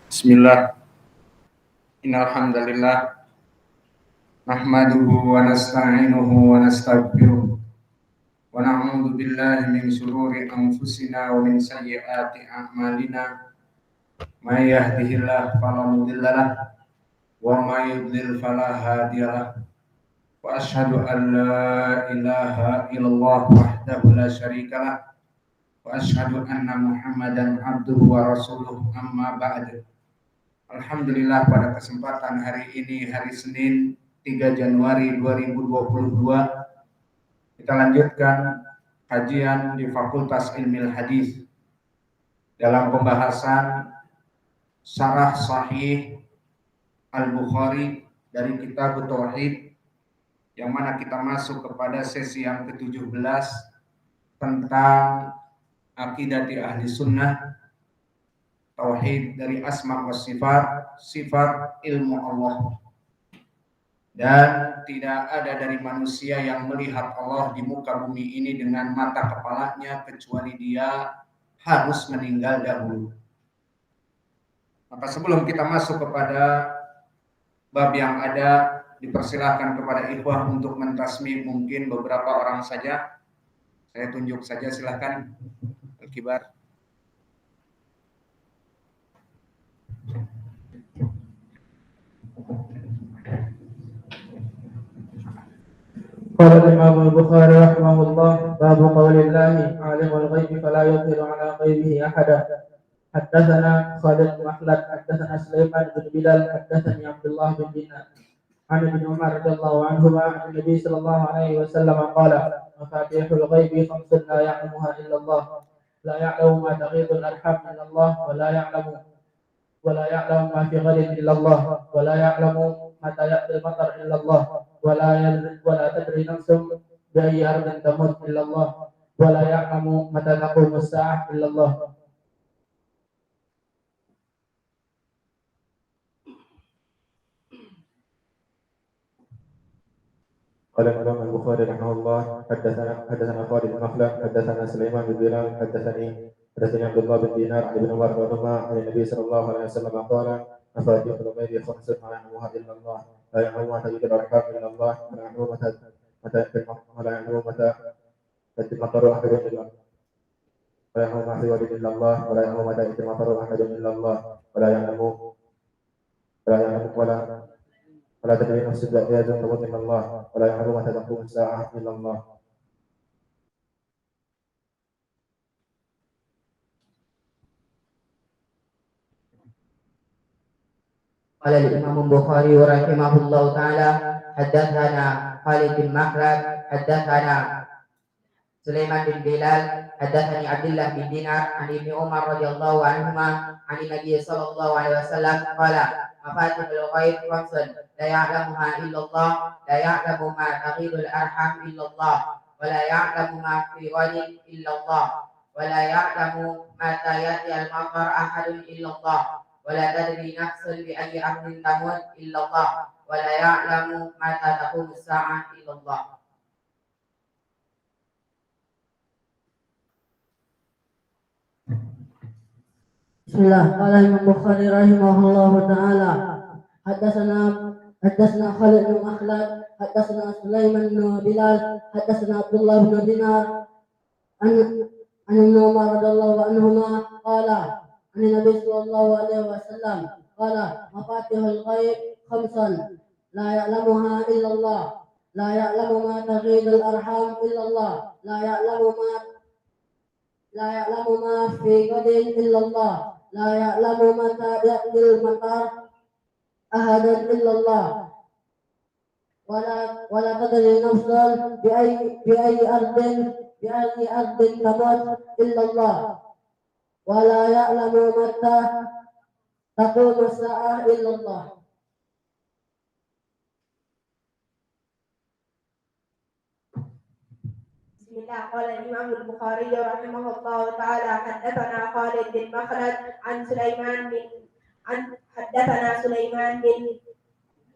Bismillah. Innal hamdalillah nahmaduhu wa nasta'inuhu wa nastaghfiruh wa na'udzu billahi min shururi anfusina wa min sayyiati a'malina. May yahdihillahu fala mudilla lahu wa may yudlil fala hadiyalah. Wa asyhadu an la ilaha illallah wahdahu la syarikalah wa asyhadu anna Muhammadan abduhu wa rasuluh, amma ba'du. Alhamdulillah, pada kesempatan hari ini, hari Senin 3 Januari 2022, kita lanjutkan kajian di Fakultas Ilmu Hadis dalam pembahasan Syarah Sahih Al-Bukhari dari Kitab Tauhid, yang mana kita masuk kepada sesi yang ke-17 tentang akidati ahli sunnah, tauhid dari asma wa sifat, sifat ilmu Allah. Dan tidak ada dari manusia yang melihat Allah di muka bumi ini dengan mata kepalanya kecuali dia harus meninggal dahulu. Maka sebelum kita masuk kepada bab yang ada, dipersilahkan kepada ikhwah untuk mentasmi mungkin beberapa orang saja. Saya tunjuk saja, silahkan Al-Kibar. قال الإمام البخاري رحمه الله: باب قول الله عالم الغيب فلا يظهر على غيبه أحدا. حدثنا خالد بن مخلد حدثنا سليمان بن بلال حدثني عبد الله بن دينار عن ابن عمر رضي الله عنهما عن النبي صلى الله عليه وسلم قال: مفاتيح الغيب خمس لا يعلمها إلا الله، لا يعلم ما تغيض الأرحام إلا الله، ولا يعلم ما في غد إلا الله، ولا يعلم متى يأتي المطر إلا الله، ولا تدري نفس بأي أرض تموت إلا الله، ولا يعلم متى تقوم الساعة إلا الله. قال الإمام البخاري رحمه الله: حدثنا خالد بن مخلد حدثنا سليمان بن بلال حدثني عبد الله بن دينار عن ابن عمر رضي الله عن النبي صلى الله عليه وسلم قال: مفاتيح الغيب خمس لا يعلمها إلا الله، لا يعلم ما تجد الأرحام إلا الله، ولا يعلم متى يأتي المطر أحد إلا الله، ولا يعلم ما في واد إلا الله، ولا يعلم متى يأتي المطر أحد إلا الله، ولا تدري نفس بأي أرض تموت إلا الله، ولا يعلم متى تقوم الساعة إلا الله. قال الإمام البخاري رحمه الله تعالى: حدثنا خالد بن مخلد حدثنا سليمان بن بلال حدثني عبد الله بن دينار عن ابن عمر رضي الله عنهما عن النبي صلى الله عليه وسلم قال: مفاتيح الغيب خمس لا يعلمها إلا الله، لا يعلم ما تغيض الأرحام إلا الله، ولا يعلم ما في غد إلا الله، ولا يعلم متى يأتي المطر أحد إلا الله، ولا تدري نفس بأي أرض تموت إلا الله، ولا يعلم متى تقوم الساعة إلا الله. بسم الله. قال الإمام البخاري رحمه الله تعالى: حدثنا خالد بن مخلد حدثنا سليمان بن بلال حدثنا عبد الله بن دينار عن ابن عمر رضي الله عنهما قال: عن النبي صلى الله عليه وسلم قال: مفاتيح الغيب خمسا لا يعلمها إلا الله، لا يعلم ما تغيض الأرحام إلا الله، لا يعلم ما في غد إلا الله، لا يعلم متى يأتي المطر أحد إلا الله، ولا تدري نفس بأي أرض تموت إلا الله، ولا يعلم متى تقوم الساعة إلا الله. قال الإمام البخاري رحمه الله تعالى: حدثنا خالد بن مخلد حدثنا سليمان بن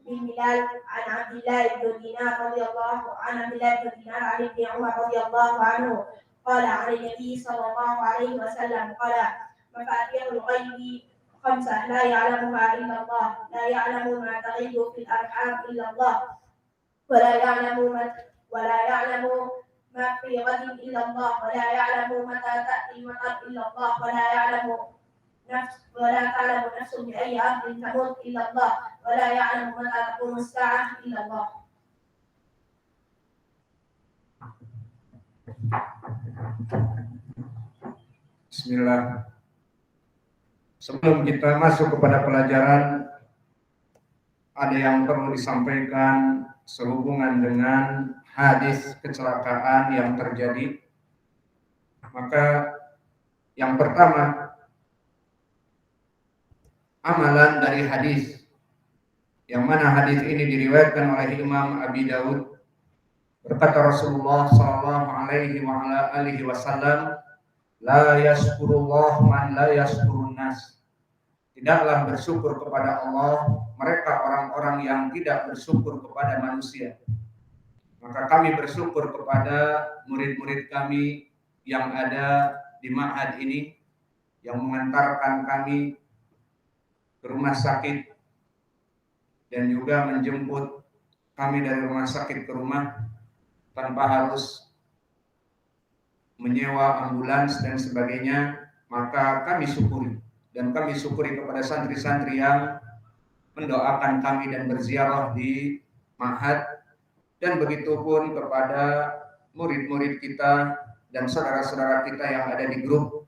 بلال عن عبد الله بن دينار رضي الله عن ابن عمر رضي الله عنه قال عن النبي صلى الله عليه وسلم قال مفاتيح الغيب خمسة لا يعلمها إلا الله لا يعلم ما تغيب في الأرحام إلا الله ولا يعلم ما في غد إلا الله ولا يعلم متى تأتي المطر إلا الله ولا تعلم نفس بأي أرض تموت إلا الله ولا يعلم متى تقوم الساعة إلا الله. Bismillah. Sebelum kita masuk kepada pelajaran, ada yang perlu disampaikan sehubungan dengan hadis kecelakaan yang terjadi. Maka yang pertama, amalan dari hadis, yang mana hadis ini diriwayatkan oleh Imam Abi Daud. Berkata Rasulullah sallallahu alaihi wasallam, la yashkurullah man la yashkurun nas. Tidaklah bersyukur kepada Allah mereka orang-orang yang tidak bersyukur kepada manusia. Maka kami bersyukur kepada murid-murid kami yang ada di ma'had ini, yang mengantarkan kami ke rumah sakit dan juga menjemput kami dari rumah sakit ke rumah tanpa harus menyewa ambulans dan sebagainya. Maka kami syukuri, dan kami syukuri kepada santri-santri yang mendoakan kami dan berziarah di ma'had, dan begitu pun kepada murid-murid kita dan saudara-saudara kita yang ada di grup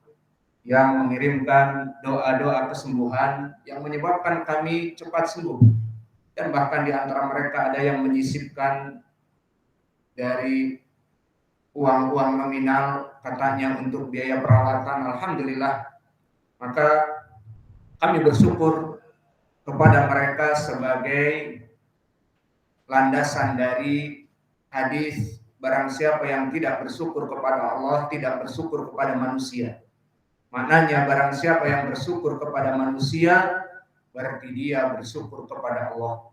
yang mengirimkan doa-doa kesembuhan yang menyebabkan kami cepat sembuh, dan bahkan di antara mereka ada yang menyisipkan dari uang-uang nominal katanya untuk biaya perawatan. Alhamdulillah. Maka kami bersyukur kepada mereka sebagai landasan dari hadis, barang siapa yang tidak bersyukur kepada Allah tidak bersyukur kepada manusia. Maknanya barang siapa yang bersyukur kepada manusia berarti dia bersyukur kepada Allah.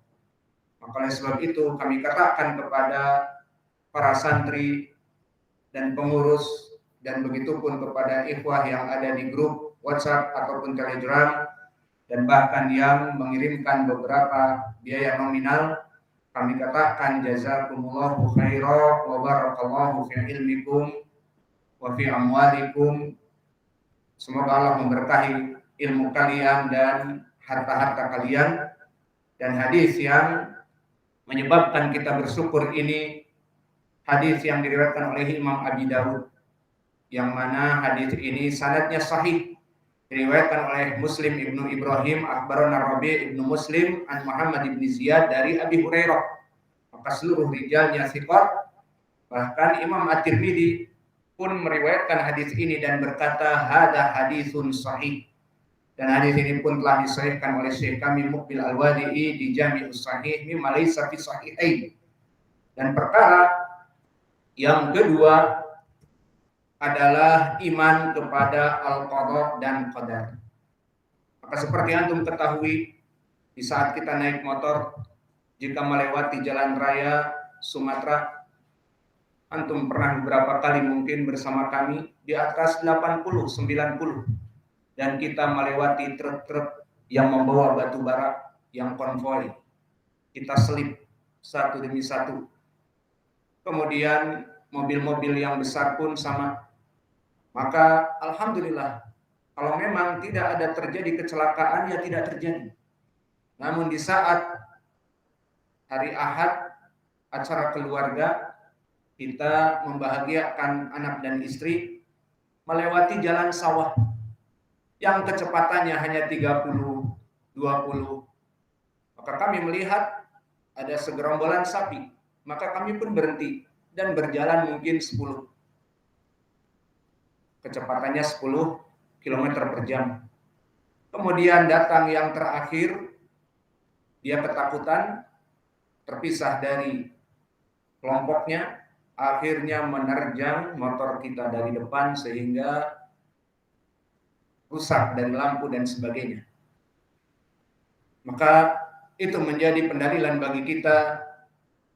Maka oleh sebab itu kami katakan kepada para santri dan pengurus, dan begitu pun kepada ikhwah yang ada di grup WhatsApp ataupun Telegram, dan bahkan yang mengirimkan beberapa biaya nominal, kami katakan jazakumullahu khairan wa barakallahu fi ilmikum wa fi amwalikum. Semoga Allah memberkahi ilmu kalian dan harta-harta kalian. Dan hadis yang menyebabkan kita bersyukur ini hadis yang diriwayatkan oleh Imam Abi Daud, yang mana hadis ini sanadnya sahih, diriwayatkan oleh Muslim ibnu Ibrahim akhbarana Rabi' ibnu Muslim an Muhammad ibn Ziyad dari Abi Hurairah. Maka seluruh rijalnya thiqat. Bahkan Imam At-Tirmidzi pun meriwayatkan hadis ini dan berkata hada hadisun sahih. Dan hadis ini pun telah disahihkan oleh Syekh kami Muqbil Al-Wadi'i di Jami'us Sahih mimma laysa fi sahihain. Dan perkara yang kedua adalah iman kepada al-qada dan qadar. Maka seperti antum ketahui, di saat kita naik motor, jika melewati jalan raya Sumatera, antum pernah beberapa kali mungkin bersama kami di atas 80, 90, dan kita melewati truk-truk yang membawa batu bara yang konvoi. Kita selip satu demi satu. Kemudian mobil-mobil yang besar pun sama. Maka alhamdulillah, kalau memang tidak ada terjadi kecelakaan ya tidak terjadi. Namun di saat hari Ahad acara keluarga, kita membahagiakan anak dan istri melewati jalan sawah yang kecepatannya hanya 30, 20. Maka kami melihat ada segerombolan sapi, maka kami pun berhenti dan berjalan mungkin 10. Kecepatannya 10 km per jam. Kemudian datang yang terakhir, dia ketakutan, terpisah dari kelompoknya, akhirnya menerjang motor kita dari depan sehingga rusak dari lampu dan sebagainya. Maka itu menjadi pendalilan bagi kita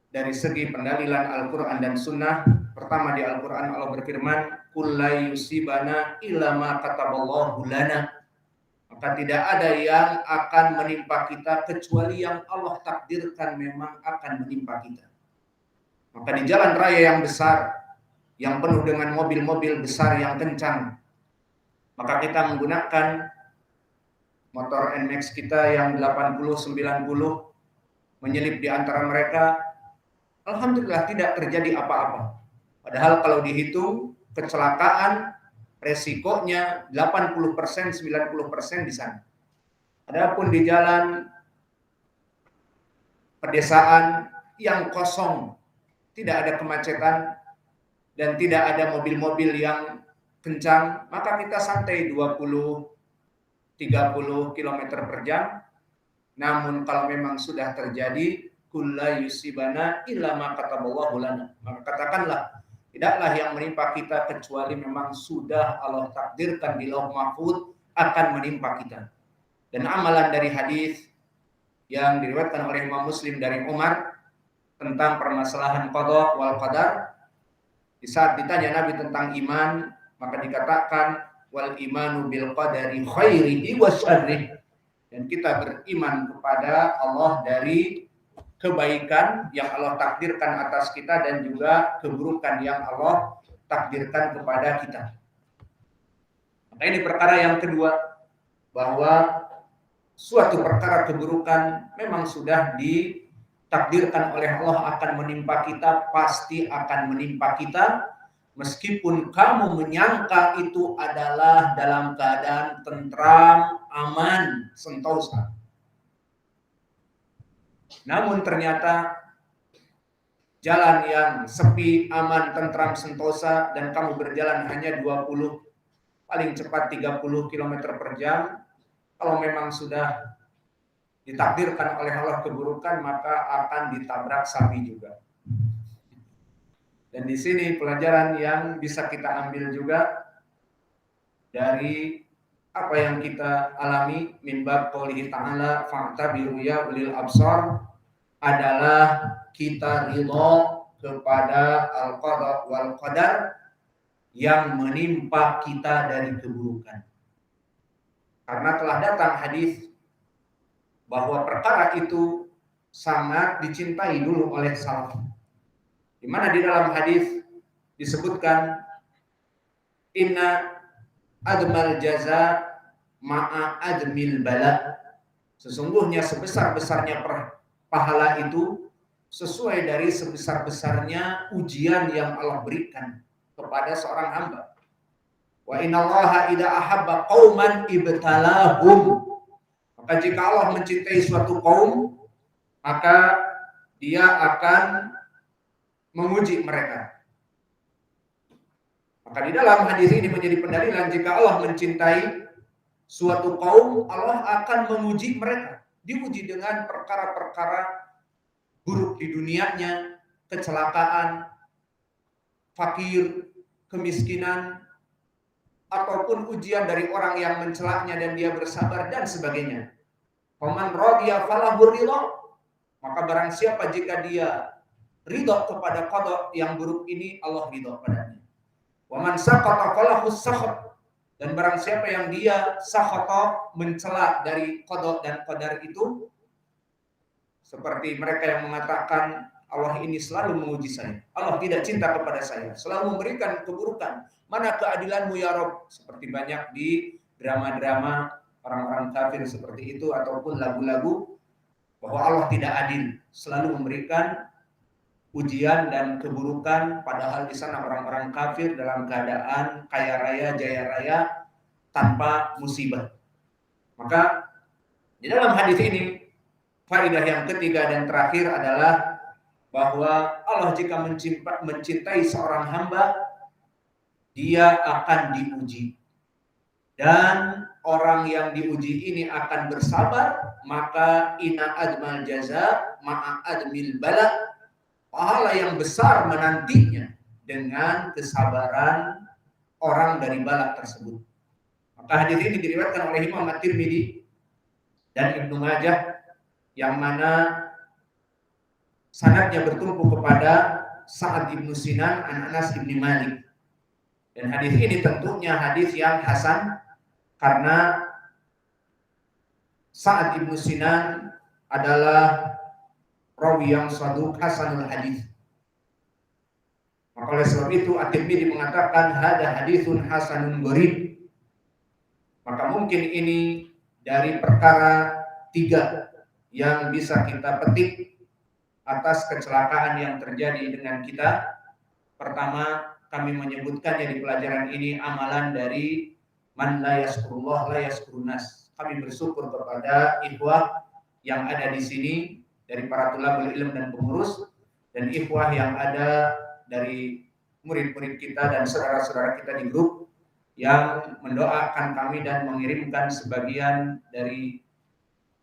dari segi pendalilan Al-Quran dan Sunnah. Pertama di Al-Quran Allah berfirman, qul la yusibana illa ma kataballahu lana. Maka tidak ada yang akan menimpa kita kecuali yang Allah takdirkan memang akan menimpa kita. Maka di jalan raya yang besar, yang penuh dengan mobil-mobil besar yang kencang, maka kita menggunakan motor NMAX kita yang 80-90 menyelip di antara mereka. Alhamdulillah tidak terjadi apa-apa. Padahal kalau dihitung kecelakaan resikonya 80%, 90% di sana. Adapun di jalan pedesaan yang kosong, tidak ada kemacetan dan tidak ada mobil-mobil yang kencang, maka kita santai 20-30 km per jam. Namun kalau memang sudah terjadi kulla yusibana illa ma kataballahu lana, maka katakanlah tidaklah yang menimpa kita kecuali memang sudah Allah takdirkan di Lauh Mahfuz akan menimpa kita. Dan amalan dari hadis yang diriwayatkan oleh Imam Muslim dari Umar tentang permasalahan qada wal qadar, di saat ditanya Nabi tentang iman, maka dikatakan wal imanu bil qadari khairihi wa syarrihi, dan kita beriman kepada Allah dari kebaikan yang Allah takdirkan atas kita dan juga keburukan yang Allah takdirkan kepada kita. Maka ini perkara yang kedua, bahwa suatu perkara keburukan memang sudah ditakdirkan oleh Allah akan menimpa kita, pasti akan menimpa kita, meskipun kamu menyangka itu adalah dalam keadaan tentram, aman, sentosa. Namun ternyata jalan yang sepi, aman, tentram, sentosa, dan kamu berjalan hanya 20, paling cepat 30 km per jam, kalau memang sudah ditakdirkan oleh Allah keburukan, maka akan ditabrak sapi juga. Dan di sini pelajaran yang bisa kita ambil juga dari apa yang kita alami min bab qoulihi ta'ala fa'tabiru ya ulil absar, adalah kita ridha kepada al-qada wal qadar yang menimpa kita dari keburukan. Karena telah datang hadis bahwa perkara itu sangat dicintai dulu oleh salaf. Di mana di dalam hadis disebutkan inna admal jaza ma'a admil bala. Sesungguhnya sebesar-besarnya pahala itu sesuai dari sebesar-besarnya ujian yang Allah berikan kepada seorang hamba. Wa innallaha idza ahabba qauman ibtalahum. Maka jika Allah mencintai suatu kaum, maka Dia akan menguji mereka. Maka di dalam hadis ini menjadi pendalilan jika Allah mencintai suatu kaum, Allah akan menguji mereka. Diuji dengan perkara-perkara buruk di dunianya, kecelakaan, fakir, kemiskinan, ataupun ujian dari orang yang mencelaknya dan dia bersabar dan sebagainya. Faman radiya falahu ridha, maka barang siapa jika dia ridha kepada qada yang buruk ini, Allah ridha padanya. Wa man saqata falahu sakhat, dan barang siapa yang dia sakhata, mencela dari qada dan qadar itu, seperti mereka yang mengatakan Allah ini selalu menguji saya, Allah tidak cinta kepada saya, selalu memberikan keburukan, mana keadilanmu ya Rabb, seperti banyak di drama-drama orang-orang kafir seperti itu, ataupun lagu-lagu bahwa Allah tidak adil, selalu memberikan ujian dan keburukan, padahal di sana orang-orang kafir dalam keadaan kaya raya, jaya raya, tanpa musibah. Maka di dalam hadis ini faedah yang ketiga dan terakhir adalah bahwa Allah jika mencintai seorang hamba, Dia akan diuji, dan orang yang diuji ini akan bersabar, maka inna admal jaza ma'a admil bala, pahala yang besar menantinya dengan kesabaran orang dari bala tersebut. Maka hadis ini diriwayatkan oleh Imam At-Tirmidzi dan Ibnu Majah, yang mana sanadnya bertumpu kepada Sa'ad ibnu Sinan an Anas ibni Malik. Dan hadis ini tentunya hadis yang hasan karena Sa'ad ibnu Sinan adalah rawi yang saduq hasanul hadis. Maka oleh sebab itu At-Tirmidzi mengatakan hada hadisun hasanun gharib. Maka mungkin ini dari perkara 3 yang bisa kita petik atas kecelakaan yang terjadi dengan kita. Pertama, kami menyebutkannya di pelajaran ini amalan dari man la yaskurullah la yaskurunas. Kami bersyukur kepada ikhwah yang ada di sini dari para tulabul ilm dan pengurus, dan ikhwah yang ada dari murid-murid kita dan saudara-saudara kita di grup yang mendoakan kami dan mengirimkan sebagian dari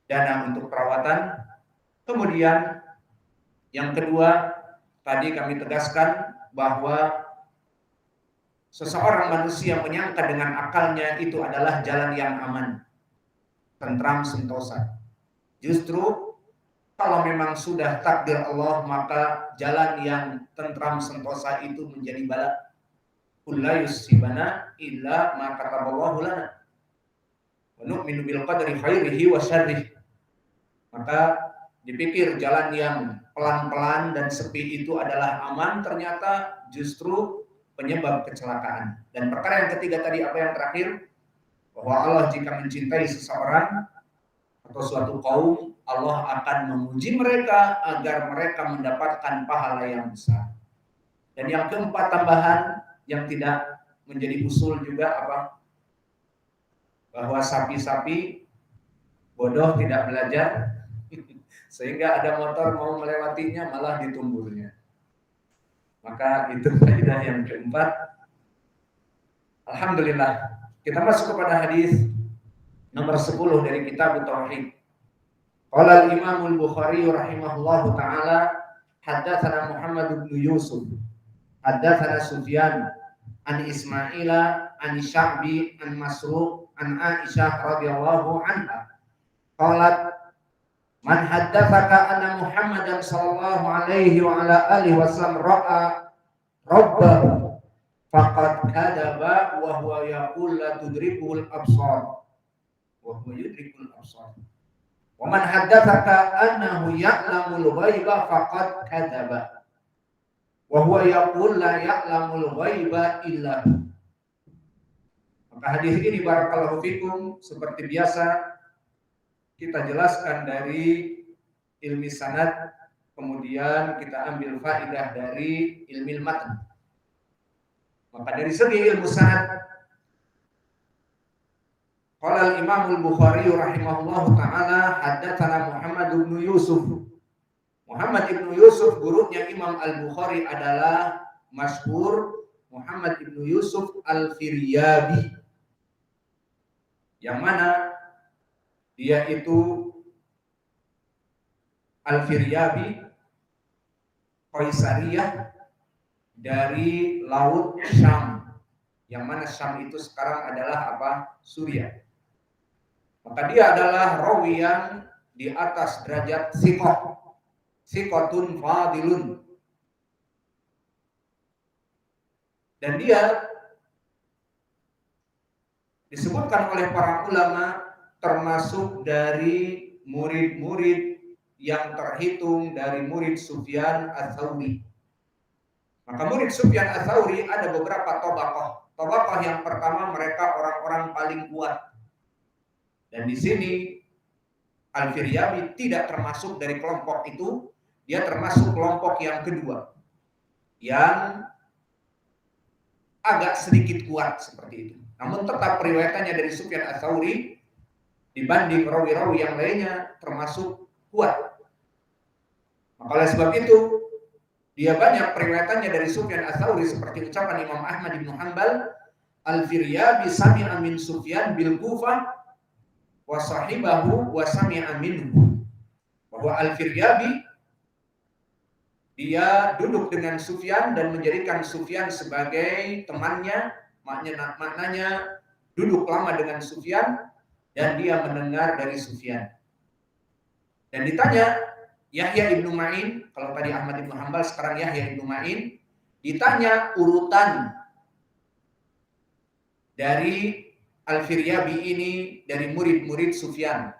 dana untuk perawatan. Kemudian yang kedua, tadi kami tegaskan bahwa seseorang manusia menyangka dengan akalnya itu adalah jalan yang aman, tentram, sentosa. Justru kalau memang sudah takdir Allah, maka jalan yang tentram sentosa itu menjadi bala. Qul la yusibana illa ma kataballahu lana. Wa nu'minu bil qadri khairihi wa syarrihi. Maka dipikir jalan yang pelan-pelan dan sepi itu adalah aman, ternyata justru penyebab kecelakaan. Dan perkara yang ketiga tadi, apa yang terakhir? Bahwa Allah jika mencintai seseorang atau suatu kaum, Allah akan menguji mereka agar mereka mendapatkan pahala yang besar. Dan yang keempat tambahan yang tidak menjadi usul juga apa? Bahwa sapi-sapi bodoh tidak belajar, sehingga ada motor mau melewatinya malah ditumbulnya. Maka itu faedah yang keempat. Alhamdulillah, kita masuk kepada hadis nomor 10 dari kitab Tauhid. Qala al-Imam al-Bukhari rahimahullahu taala, haddatsana Muhammad bin Yusuf, haddatsana Sufyan an Ismaila an Sya'bi an Masruq an Aisyah radhiyallahu anha. Qalat man haddatsaka anna Muhammadan sallallahu alaihi wa ala alihi wasallam ra'a rabbahu faqad kadaba wa huwa yaqul la tudrikul absar wa huwa yudrikul absar. Wa man haddatsaka annahu ya'lamul ghaiba faqad kadzaba wa huwa yaqul la ya'lamul ghaiba illa. Maka hadis ini barakallahu fikum seperti biasa kita jelaskan dari ilmi sanad, kemudian kita ambil faedah dari ilmi matan. Maka dari segi ilmu sanad, qala al-Imam al-Bukhari rahimahullahu taala haddatsana Muhammad bin Yusuf. Muhammad bin Yusuf gurunya Imam al-Bukhari adalah masyhur Muhammad bin Yusuf al-Firyabi, yang mana dia itu Al-Firyabi Qaisariyah dari laut Syam, yang mana Syam itu sekarang adalah apa? Suriah. Maka dia adalah rawi yang di atas derajat thiqah, thiqatun fadilun. Dan dia disebutkan oleh para ulama termasuk dari murid-murid yang terhitung dari murid Sufyan Ats-Tsauri. Maka murid Sufyan Ats-Tsauri ada beberapa tabaqah. Tabaqah yang pertama mereka orang-orang paling kuat. Dan di sini Al-Firyabi tidak termasuk dari kelompok itu, dia termasuk kelompok yang kedua, yang agak sedikit kuat seperti itu. Namun tetap periwayatannya dari Sufyan Ats-Tsauri dibanding rawi-rawi yang lainnya termasuk kuat. Maka oleh sebab itu dia banyak periwayatannya dari Sufyan Ats-Tsauri seperti ucapan Imam Ahmad bin Hanbal, Al-Firyabi sami'a min Sufyan bil Kufah wa sahibahu wa sami'a minhu. Bahwa Al-Firyabi dia duduk dengan Sufyan dan menjadikan Sufyan sebagai temannya, maknanya duduk lama dengan Sufyan dan dia mendengar dari Sufyan. Dan ditanya Yahya ibnu Ma'in, kalau tadi Ahmad ibnu Hanbal, sekarang Yahya ibnu Ma'in, ditanya urutan dari Al-Firyabi ini dari murid-murid Sufyan.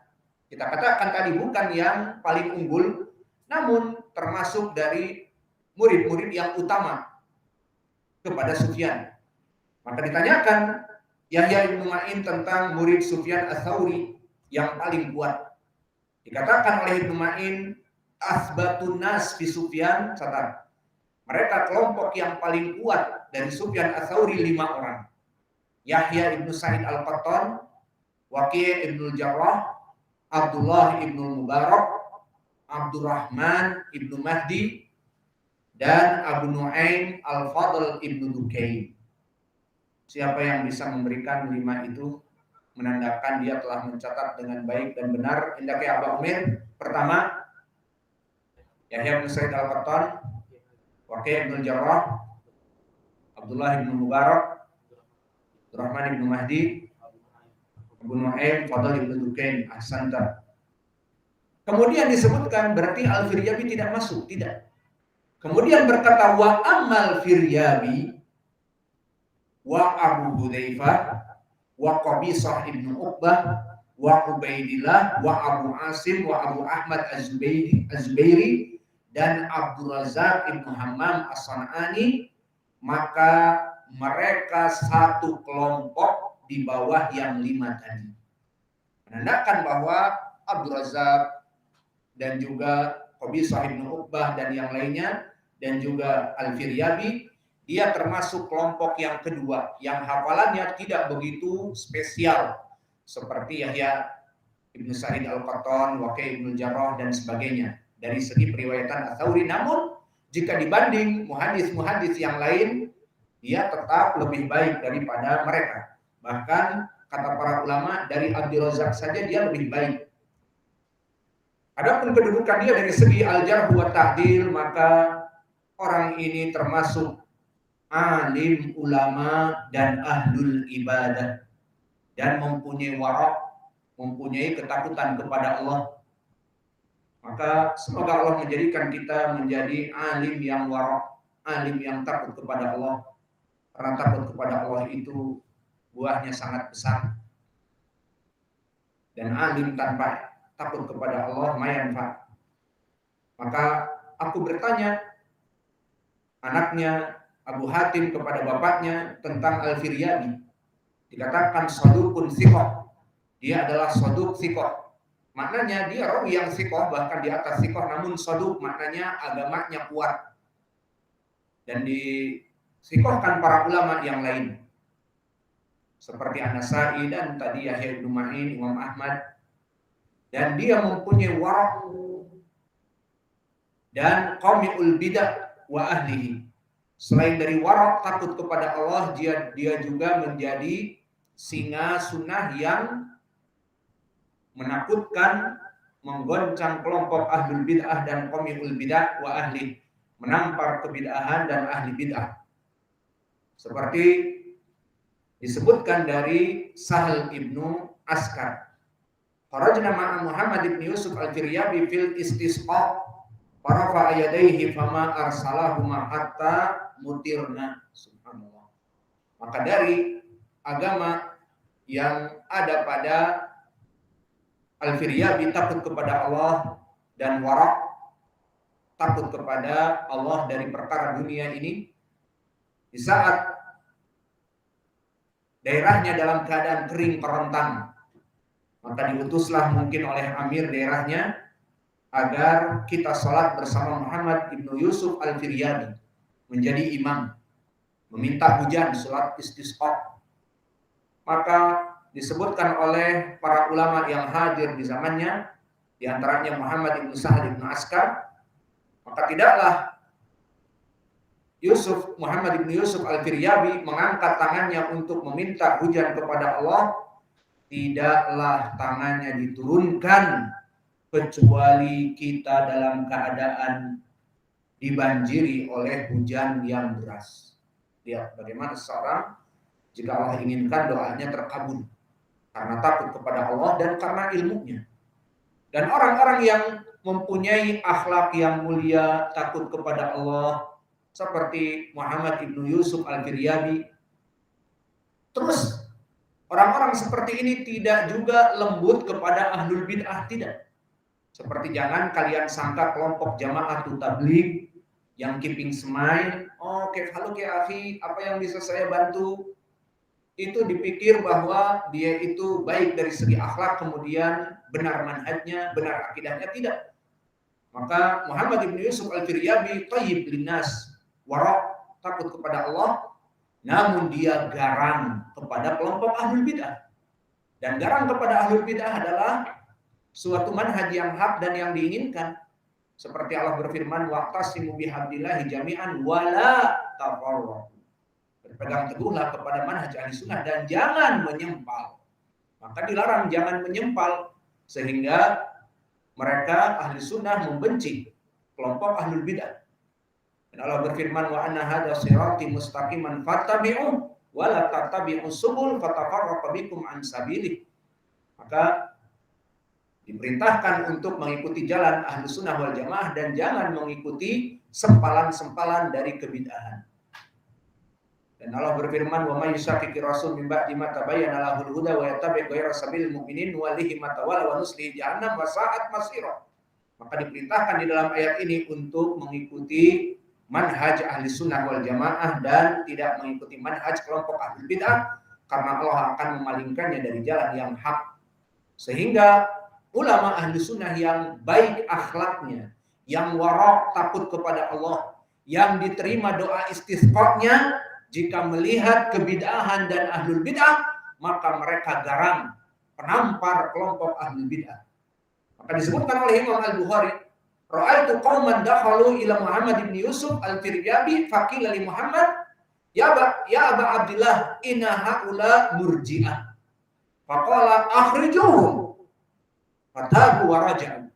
Kita katakan tadi bukan yang paling unggul, namun termasuk dari murid-murid yang utama kepada Sufyan. Maka ditanyakan Yahya bin Ma'in tentang murid Sufyan Ats-Tsauri yang paling kuat. Dikatakan oleh Ibnu Ma'in, asbatun nas fi Sufyan, catat. Mereka kelompok yang paling kuat dari Sufyan Ats-Tsauri 5 orang. Yahya ibnu Sa'id Al-Qattan, Waqi' ibnu Jarrah, Abdullah ibnu Mubarak, Abdurrahman ibnu Mahdi, dan Abu Nu'aim Al-Fadl ibnu Dukain. Siapa yang bisa memberikan 5 itu menandakan dia telah mencatat dengan baik dan benar. Hendaknya Abu Umir. Pertama, Yahya bin Sa'id Al-Qattan, Waqi' ibnu Jarrah, Abdullah ibnu Mubarak, Abdurrahman ibnu Mahdi, Abu Nu'aim Fadl ibnu Dukain. Ahsanta. Kemudian disebutkan berarti Al-Firyabi tidak masuk, tidak. Kemudian berkata wa amal Firyabi wa Abu Hudzaifah wa Qabisah ibnu Uqbah wa Ubaidillah wa Abu Asim wa Abu Ahmad Az-Zubairi dan Abdul Razak ibnu Hammam As-San'ani, maka mereka satu kelompok di bawah yang 5 tadi. Menandakan bahwa Abdul Razak dan juga Qabisah ibnu Uqbah dan yang lainnya dan juga Al-Firyabi, dia termasuk kelompok yang kedua yang hafalannya tidak begitu spesial seperti Yahya ibnu Sa'id Al-Qattan, Waqi' ibnu Jarrah dan sebagainya dari segi periwayatan Ats-Tsauri. Namun jika dibanding muhadis-muhadis yang lain, dia tetap lebih baik daripada mereka. Bahkan kata para ulama dari Abdul Razak saja dia lebih baik. Adapun kedudukan dia dari segi al-jarh wa ta'dil, maka orang ini termasuk alim ulama dan ahlul ibadah dan mempunyai wara', mempunyai ketakutan kepada Allah. Maka semoga Allah menjadikan kita menjadi alim yang wara', alim yang takut kepada Allah. Karena takut kepada Allah itu buahnya sangat besar. Dan alim tanpa takut kepada Allah mayanfa. Maka aku bertanya anaknya Abu Hatim kepada bapaknya tentang Al-Firyabi. Dikatakan sadukun thiqah. Dia adalah saduk thiqah. Maknanya dia rawi yang thiqah, bahkan di atas thiqah, namun saduk maknanya agamanya kuat. Dan disikohkan para ulama yang lain seperti An-Nasa'i dan tadi Yahya bin Ma'in, Imam Ahmad, dan dia mempunyai wara' dan qami'ul bidah wa ahlihi. Selain dari wara' takut kepada Allah, dia juga menjadi singa sunnah yang menakutkan, menggoncang kelompok ahlul bid'ah dan qami'ul bidah wa ahlihi, menampar kebid'ahan dan ahli bid'ah. Seperti disebutkan dari Sahal ibnu Askar. Kharajna ma'a Muhammad ibn Yusuf al-Firyabi fil istisqa farafa yadayhi fama arsalahuma hatta mutirna. Subhanallah. Maka dari agama yang ada pada Al-Firyabi takut kepada Allah dan wara', takut kepada Allah dari perkara dunia ini. Di saat daerahnya dalam keadaan kering kerontang, maka diutuslah mungkin oleh amir daerahnya agar kita sholat bersama Muhammad ibnu Yusuf al-Firyabi menjadi imam, meminta hujan, sholat istisqa. Maka disebutkan oleh para ulama yang hadir di zamannya, di antaranya Muhammad ibnu Sahal ibnu Askar, maka tidaklah Muhammad ibn Yusuf al-Firyabi mengangkat tangannya untuk meminta hujan kepada Allah, tidaklah tangannya diturunkan kecuali kita dalam keadaan dibanjiri oleh hujan yang deras. Lihat bagaimana seorang jika Allah inginkan doanya terkabul karena takut kepada Allah dan karena ilmunya. Dan orang-orang yang mempunyai akhlak yang mulia, takut kepada Allah, seperti Muhammad ibnu Yusuf al-Firyabi, terus Orang-orang seperti ini tidak juga lembut kepada ahlul bid'ah, tidak. Seperti jangan kalian sangka kelompok jamaah tabligh yang keeping smile, oh halo akhi, apa yang bisa saya bantu? Itu dipikir bahwa dia itu baik dari segi akhlak, kemudian benar manhajnya, benar akidahnya, tidak. Maka Muhammad ibn Yusuf al-Firyabi thayyib linnas, wara', takut kepada Allah, namun dia garang kepada kelompok ahlul bid'ah. Dan garang kepada ahlul bid'ah adalah suatu manhaj yang hak dan yang diinginkan. Seperti Allah berfirman, wa'tasimu bihablillahi jami'an wala tafarraqu. Berpegang teguhlah kepada manhaj ahli sunnah dan jangan menyempal. Maka dilarang jangan menyempal, sehingga mereka ahli sunnah membenci kelompok ahlul bid'ah. Dan Allah berfirman, wa anna hadza sirati mustaqiman fattabi'u wa la tattabi'us subul fatafarraqu bikum an sabilih. Maka diperintahkan untuk mengikuti jalan ahli sunnah wal jamaah dan jangan mengikuti sempalan-sempalan dari kebid'ahan. Dan Allah berfirman, wa may yushaqiqir rasul min ba'di ma tabayyana lahul huda wa yattabi' ghayra sabilil mu'minin nuwallihi ma tawalla wa nuslihi jahannam wa sa'at masira. Maka diperintahkan di dalam ayat ini untuk mengikuti manhaj ahli sunnah wal jamaah dan tidak mengikuti manhaj kelompok ahli bid'ah, karena Allah akan memalingkannya dari jalan yang hak. Sehingga ulama ahli sunnah yang baik akhlaknya, yang wara', takut kepada Allah, yang diterima doa istisqa-nya, jika melihat kebid'ahan dan ahlul bid'ah, maka mereka garang penampar kelompok ahlul bid'ah. Maka disebutkan oleh Imam Al-Bukhari, ra'aitu qauman dakhalu ila Muhammad ibn Yusuf al-Firyabi faqila li Muhammad, ya Aba Abdillah, inna haula murji'ah. Faqala akhrijuhum. Fatabu wa raja'u.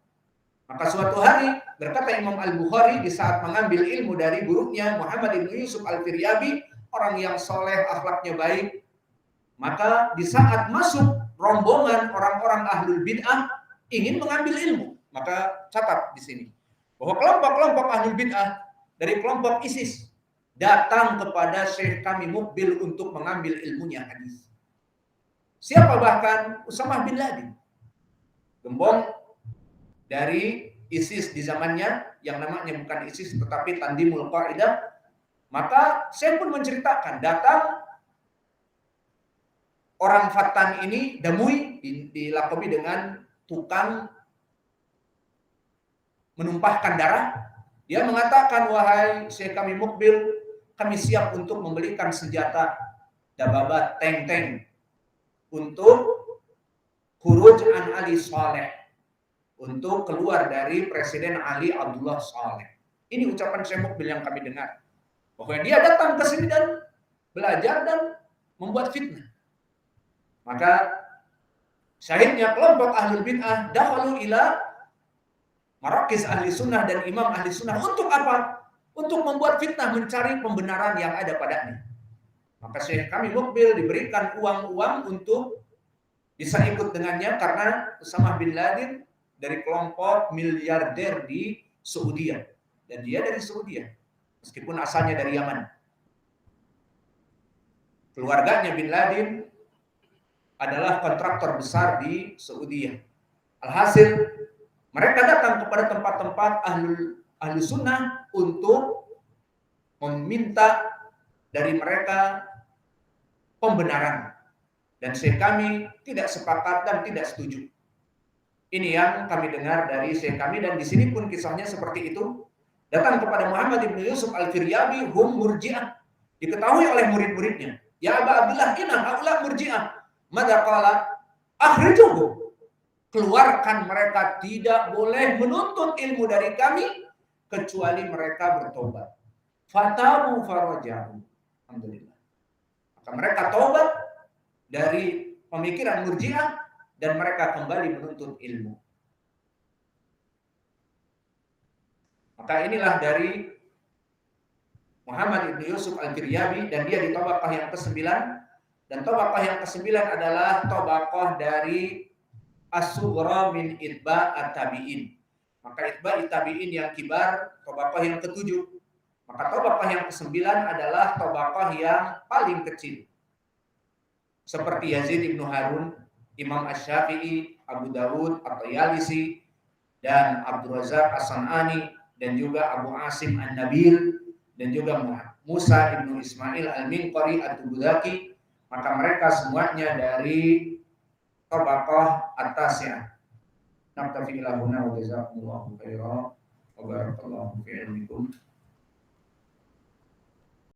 Maka suatu hari berkata Imam Al-Bukhari di saat mengambil ilmu dari gurunya Muhammad ibn Yusuf al-Firyabi, orang yang soleh, akhlaknya baik, maka di saat masuk rombongan orang-orang ahlul bid'ah ingin mengambil ilmu, maka catat di sini bahwa kelompok-kelompok ahlul bid'ah dari kelompok ISIS datang kepada Syekh kami Mukbil untuk mengambil ilmunya hadis. Siapa bahkan Usamah bin Laden, gembong dari ISIS di zamannya, yang namanya bukan ISIS tetapi Tandimul Qaidah. Maka saya pun menceritakan, datang orang Fatan ini, Damui, dilakobi dengan tukang menumpahkan darah. Dia mengatakan, wahai Syekh kami Mukbil, kami siap untuk membelikan senjata, dababat, tank-tank, untuk khuruj an Ali Saleh, untuk keluar dari Presiden Ali Abdullah Saleh. Ini ucapan Syekh Mukbil yang kami dengar. Bahwa dia datang ke sini dan belajar dan membuat fitnah. Maka syahidnya kelompok ahlul bid'ah dakhalu ila marakis ahli sunnah dan imam ahli sunnah. Untuk apa? Untuk membuat fitnah, mencari pembenaran yang ada padanya. Maka Syekh kami Mukbil diberikan uang-uang untuk bisa ikut dengannya, karena Usamah bin Laden dari kelompok miliarder di Saudi, dan dia dari Saudi, meskipun asalnya dari Yaman. Keluarganya bin Laden adalah kontraktor besar di Saudi. Alhasil, mereka datang kepada tempat-tempat ahlu sunnah untuk meminta dari mereka pembenaran. Dan Syekh kami tidak sepakat dan tidak setuju. Ini yang kami dengar dari Syekh kami, dan di sini pun kisahnya seperti itu. Datang kepada Muhammad ibn Yusuf al-Firyabi, hum murji'ah. Diketahui oleh murid-muridnya. Ya Aba Abdillah, inna haula murji'ah. Mada qala akhrijuhum. Keluarkan mereka, tidak boleh menuntut ilmu dari kami kecuali mereka bertobat. Fatabu farajahu. Alhamdulillah. Maka mereka tobat dari pemikiran murji'ah dan mereka kembali menuntut ilmu. Maka inilah dari Muhammad ibn Yusuf al-Firyabi, dan dia di tabaqah yang ke-9, dan tabaqah yang ke-9 adalah tabaqah dari as-sughra min itba' at-tabi'in. Maka itba' at-tabi'in yang kibar, tabaqah yang ke-7. Maka tabaqah yang ke-9 adalah tabaqah yang paling kecil. seperti Yazid ibnu Harun, Imam Asy-Syafi'i, Abu Dawud, At-Tayalisi, dan Abdul Razak As-San'ani, dan juga Abu Asim An-Nabil, dan juga Musa ibnu Ismail Al-Minqari At-Tubudaki, maka mereka semuanya dari tabaqah at-tasi'ah. Naktafi ila huna wa jazakumullahu khairan wa barakallahu fi ilmikum.